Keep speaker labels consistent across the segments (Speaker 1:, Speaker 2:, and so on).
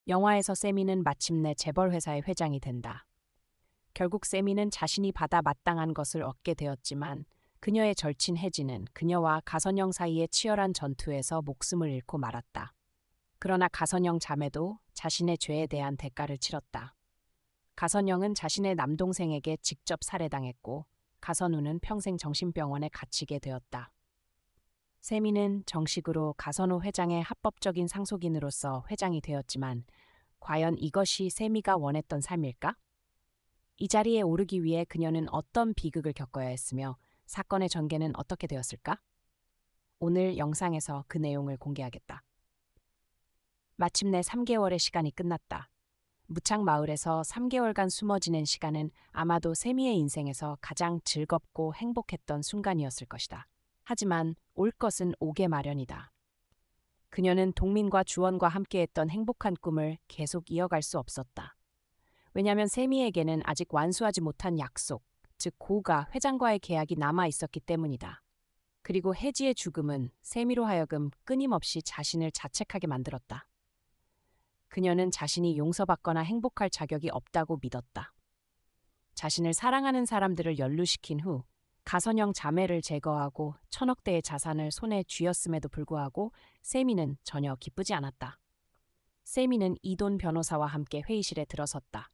Speaker 1: 영화에서 세미는 마침내 재벌 회사의 회장이 된다. 결국 세미는 자신이 받아 마땅한 것을 얻게 되었지만 그녀의 절친 혜진은 그녀와 가선영 사이의 치열한 전투에서 목숨을 잃고 말았다. 그러나 가선영 자매도 자신의 죄에 대한 대가를 치렀다. 가선영은 자신의 남동생에게 직접 살해당했고 가선우는 평생 정신병원에 갇히게 되었다. 세미는 정식으로 가선우 회장의 합법적인 상속인으로서 회장이 되었지만 과연 이것이 세미가 원했던 삶일까? 이 자리에 오르기 위해 그녀는 어떤 비극을 겪어야 했으며 사건의 전개는 어떻게 되었을까? 오늘 영상에서 그 내용을 공개하겠다. 마침내 3개월의 시간이 끝났다. 무창 마을에서 3개월간 숨어 지낸 시간은 아마도 세미의 인생에서 가장 즐겁고 행복했던 순간이었을 것이다. 하지만 올 것은 오게 마련이다. 그녀는 동민과 주원과 함께했던 행복한 꿈을 계속 이어갈 수 없었다. 왜냐하면 세미에게는 아직 완수하지 못한 약속, 즉 고가 회장과의 계약이 남아 있었기 때문이다. 그리고 혜지의 죽음은 세미로 하여금 끊임없이 자신을 자책하게 만들었다. 그녀는 자신이 용서받거나 행복할 자격이 없다고 믿었다. 자신을 사랑하는 사람들을 연루시킨 후 가선영 자매를 제거하고 1,000억대의 자산을 손에 쥐었음에도 불구하고 세미는 전혀 기쁘지 않았다. 세미는 이돈 변호사와 함께 회의실에 들어섰다.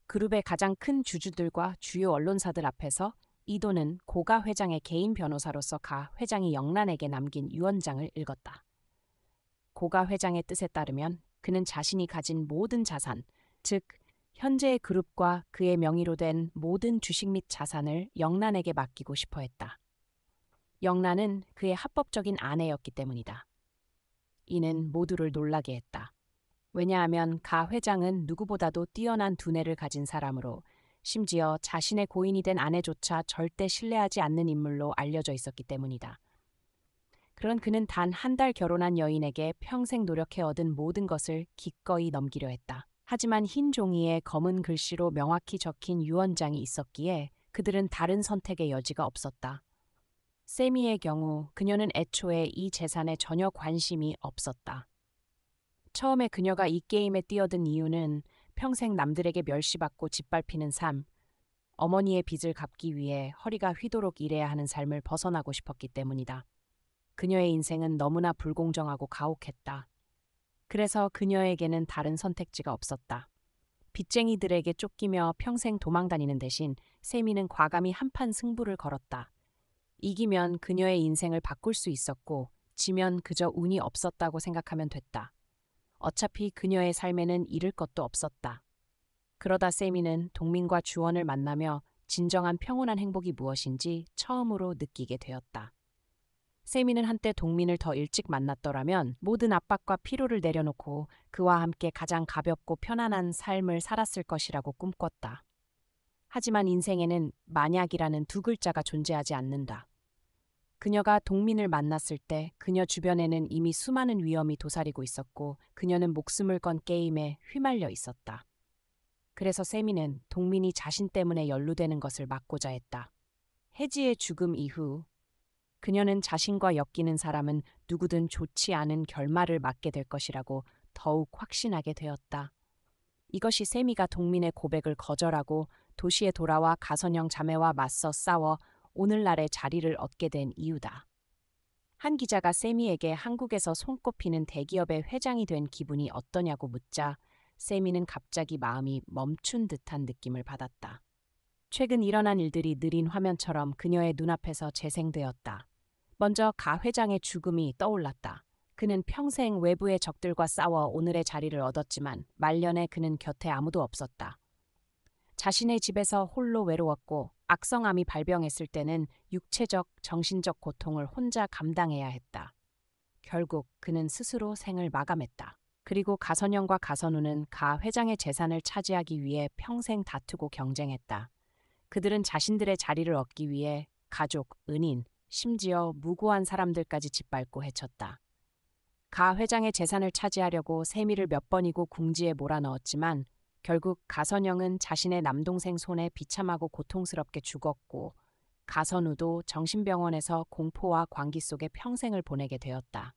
Speaker 1: 그룹의 가장 큰 주주들과 주요 언론사들 앞에서 이돈은 고가 회장의 개인 변호사로서 가 회장이 영란에게 남긴 유언장을 읽었다. 고가 회장의 뜻에 따르면 그는 자신이 가진 모든 자산, 즉 현재의 그룹과 그의 명의로 된 모든 주식 및 자산을 영란에게 맡기고 싶어 했다. 영란은 그의 합법적인 아내였기 때문이다. 이는 모두를 놀라게 했다. 왜냐하면 가 회장은 누구보다도 뛰어난 두뇌를 가진 사람으로 심지어 자신의 고인이 된 아내조차 절대 신뢰하지 않는 인물로 알려져 있었기 때문이다. 그런 그는 단 한 달 결혼한 여인에게 평생 노력해 얻은 모든 것을 기꺼이 넘기려 했다. 하지만 흰 종이에 검은 글씨로 명확히 적힌 유언장이 있었기에 그들은 다른 선택의 여지가 없었다. 세미의 경우 그녀는 애초에 이 재산에 전혀 관심이 없었다. 처음에 그녀가 이 게임에 뛰어든 이유는 평생 남들에게 멸시받고 짓밟히는 삶, 어머니의 빚을 갚기 위해 허리가 휘도록 일해야 하는 삶을 벗어나고 싶었기 때문이다. 그녀의 인생은 너무나 불공정하고 가혹했다. 그래서 그녀에게는 다른 선택지가 없었다. 빚쟁이들에게 쫓기며 평생 도망다니는 대신 세미는 과감히 한판 승부를 걸었다. 이기면 그녀의 인생을 바꿀 수 있었고 지면 그저 운이 없었다고 생각하면 됐다. 어차피 그녀의 삶에는 잃을 것도 없었다. 그러다 세미는 동민과 주원을 만나며 진정한 평온한 행복이 무엇인지 처음으로 느끼게 되었다. 세미는 한때 동민을 더 일찍 만났더라면 모든 압박과 피로를 내려놓고 그와 함께 가장 가볍고 편안한 삶을 살았을 것이라고 꿈꿨다. 하지만 인생에는 만약이라는 두 글자가 존재하지 않는다. 그녀가 동민을 만났을 때 그녀 주변에는 이미 수많은 위험이 도사리고 있었고 그녀는 목숨을 건 게임에 휘말려 있었다. 그래서 세미는 동민이 자신 때문에 연루되는 것을 막고자 했다. 혜지의 죽음 이후 그녀는 자신과 엮이는 사람은 누구든 좋지 않은 결말을 맞게 될 것이라고 더욱 확신하게 되었다. 이것이 세미가 동민의 고백을 거절하고 도시에 돌아와 가선영 자매와 맞서 싸워 오늘날의 자리를 얻게 된 이유다. 한 기자가 세미에게 한국에서 손꼽히는 대기업의 회장이 된 기분이 어떠냐고 묻자 세미는 갑자기 마음이 멈춘 듯한 느낌을 받았다. 최근 일어난 일들이 느린 화면처럼 그녀의 눈앞에서 재생되었다. 먼저 가 회장의 죽음이 떠올랐다. 그는 평생 외부의 적들과 싸워 오늘의 자리를 얻었지만 말년에 그는 곁에 아무도 없었다. 자신의 집에서 홀로 외로웠고 악성암이 발병했을 때는 육체적, 정신적 고통을 혼자 감당해야 했다. 결국 그는 스스로 생을 마감했다. 그리고 가선영과 가선우는 가 회장의 재산을 차지하기 위해 평생 다투고 경쟁했다. 그들은 자신들의 자리를 얻기 위해 가족, 은인, 심지어 무고한 사람들까지 짓밟고 헤쳤다. 가 회장의 재산을 차지하려고 세미를 몇 번이고 궁지에 몰아넣었지만 결국 가선영은 자신의 남동생 손에 비참하고 고통스럽게 죽었고 가선우도 정신병원에서 공포와 광기 속에 평생을 보내게 되었다.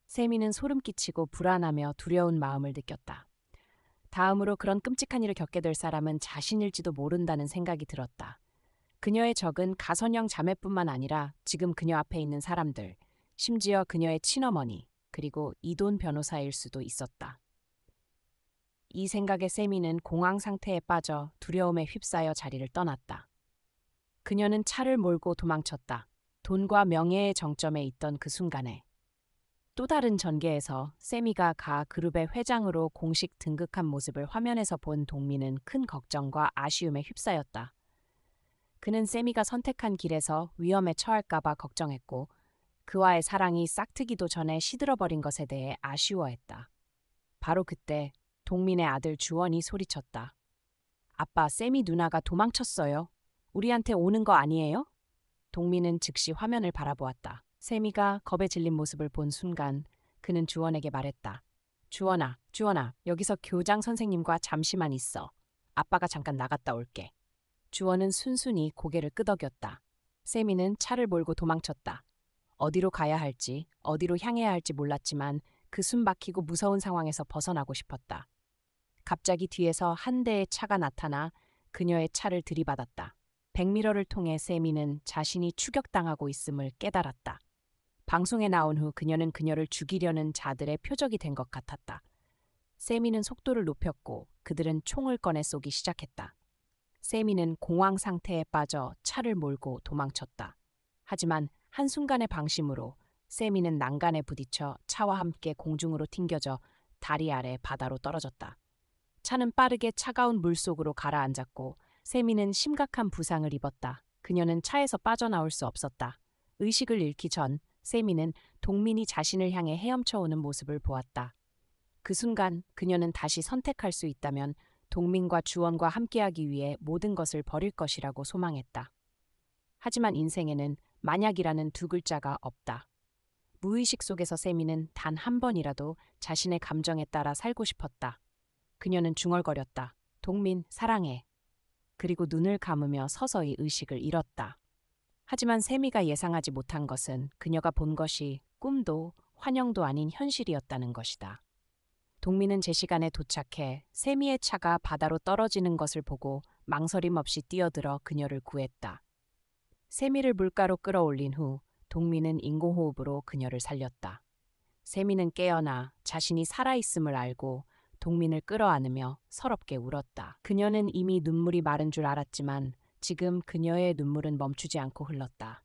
Speaker 1: 세미는 소름 끼치고 불안하며 두려운 마음을 느꼈다. 다음으로 그런 끔찍한 일을 겪게 될 사람은 자신일지도 모른다는 생각이 들었다. 그녀의 적은 가선영 자매뿐만 아니라 지금 그녀 앞에 있는 사람들, 심지어 그녀의 친어머니, 그리고 이돈 변호사일 수도 있었다. 이 생각에 세미는 공황 상태에 빠져 두려움에 휩싸여 자리를 떠났다. 그녀는 차를 몰고 도망쳤다. 돈과 명예의 정점에 있던 그 순간에. 또 다른 전개에서 세미가 가 그룹의 회장으로 공식 등극한 모습을 화면에서 본 동민은 큰 걱정과 아쉬움에 휩싸였다. 그는 세미가 선택한 길에서 위험에 처할까봐 걱정했고 그와의 사랑이 싹트기도 전에 시들어버린 것에 대해 아쉬워했다. 바로 그때 동민의 아들 주원이 소리쳤다. 아빠, 세미 누나가 도망쳤어요. 우리한테 오는 거 아니에요? 동민은 즉시 화면을 바라보았다. 세미가 겁에 질린 모습을 본 순간 그는 주원에게 말했다. 주원아, 주원아, 여기서 교장 선생님과 잠시만 있어. 아빠가 잠깐 나갔다 올게. 주원은 순순히 고개를 끄덕였다. 세미는 차를 몰고 도망쳤다. 어디로 가야 할지, 어디로 향해야 할지 몰랐지만 그 숨막히고 무서운 상황에서 벗어나고 싶었다. 갑자기 뒤에서 한 대의 차가 나타나 그녀의 차를 들이받았다. 백미러를 통해 세미는 자신이 추격당하고 있음을 깨달았다. 방송에 나온 후 그녀는 그녀를 죽이려는 자들의 표적이 된 것 같았다. 세미는 속도를 높였고 그들은 총을 꺼내 쏘기 시작했다. 세미는 공황 상태에 빠져 차를 몰고 도망쳤다. 하지만 한순간의 방심으로 세미는 난간에 부딪혀 차와 함께 공중으로 튕겨져 다리 아래 바다로 떨어졌다. 차는 빠르게 차가운 물속으로 가라앉았고 세미는 심각한 부상을 입었다. 그녀는 차에서 빠져나올 수 없었다. 의식을 잃기 전 세미는 동민이 자신을 향해 헤엄쳐오는 모습을 보았다. 그 순간 그녀는 다시 선택할 수 있다면 동민과 주원과 함께하기 위해 모든 것을 버릴 것이라고 소망했다. 하지만 인생에는 만약이라는 두 글자가 없다. 무의식 속에서 세미는 단 한 번이라도 자신의 감정에 따라 살고 싶었다. 그녀는 중얼거렸다. 동민, 사랑해. 그리고 눈을 감으며 서서히 의식을 잃었다. 하지만 세미가 예상하지 못한 것은 그녀가 본 것이 꿈도 환영도 아닌 현실이었다는 것이다. 동민은 제 시간에 도착해 세미의 차가 바다로 떨어지는 것을 보고 망설임 없이 뛰어들어 그녀를 구했다. 세미를 물가로 끌어올린 후 동민은 인공호흡으로 그녀를 살렸다. 세미는 깨어나 자신이 살아있음을 알고 동민을 끌어안으며 서럽게 울었다. 그녀는 이미 눈물이 마른 줄 알았지만 지금 그녀의 눈물은 멈추지 않고 흘렀다.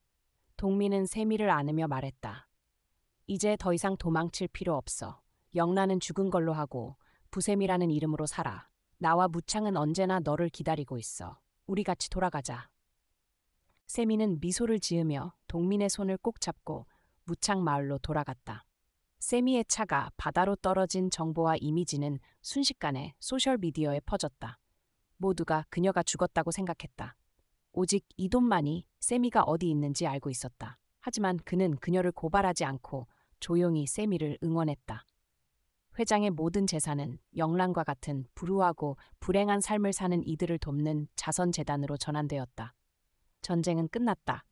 Speaker 1: 동민은 세미를 안으며 말했다. 이제 더 이상 도망칠 필요 없어. 영란은 죽은 걸로 하고 부셈이라는 이름으로 살아. 나와 무창은 언제나 너를 기다리고 있어. 우리 같이 돌아가자. 세미는 미소를 지으며 동민의 손을 꼭 잡고 무창 마을로 돌아갔다. 세미의 차가 바다로 떨어진 정보와 이미지는 순식간에 소셜미디어에 퍼졌다. 모두가 그녀가 죽었다고 생각했다. 오직 이돈만이 세미가 어디 있는지 알고 있었다. 하지만 그는 그녀를 고발하지 않고 조용히 세미를 응원했다. 회장의 모든 재산은 영란과 같은 불우하고 불행한 삶을 사는 이들을 돕는 자선재단으로 전환되었다. 전쟁은 끝났다.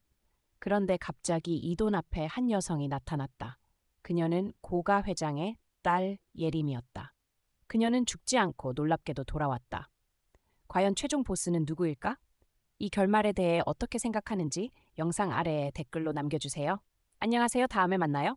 Speaker 1: 그런데 갑자기 이돈 앞에 한 여성이 나타났다. 그녀는 고가 회장의 딸 예림이었다. 그녀는 죽지 않고 놀랍게도 돌아왔다. 과연 최종 보스는 누구일까? 이 결말에 대해 어떻게 생각하는지 영상 아래에 댓글로 남겨주세요. 안녕하세요. 다음에 만나요.